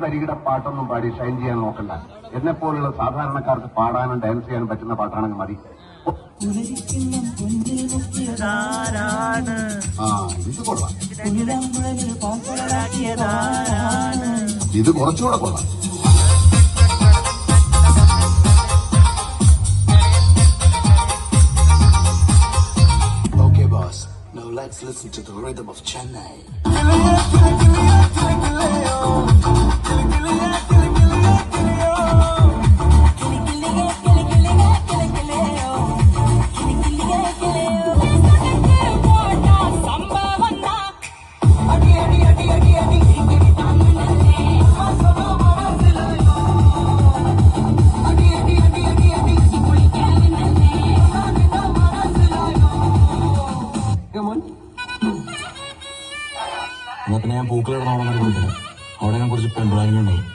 തരികിട പാട്ടൊന്നും പാടി ഷൈൻ ചെയ്യാൻ നോക്കണ്ട. എന്നെ പോലുള്ള സാധാരണക്കാർക്ക് പാടാനും ഡാൻസ് ചെയ്യാനും പറ്റുന്ന പാട്ടാണെങ്കിൽ മതി. ഇത് കൊള്ളാം, ഇത് കുറച്ചുകൂടെ കൊള്ളാം. Okay, boss. Now let's listen to the rhythm of Chennai. എന്നാ പിന്നെ ഞാൻ പൂക്കളിടണമെന്ന് വിളിക്കുന്നത്. അവിടെ ഞാൻ കുറച്ച് പെൺപിള്ളാരുണ്ടാവും.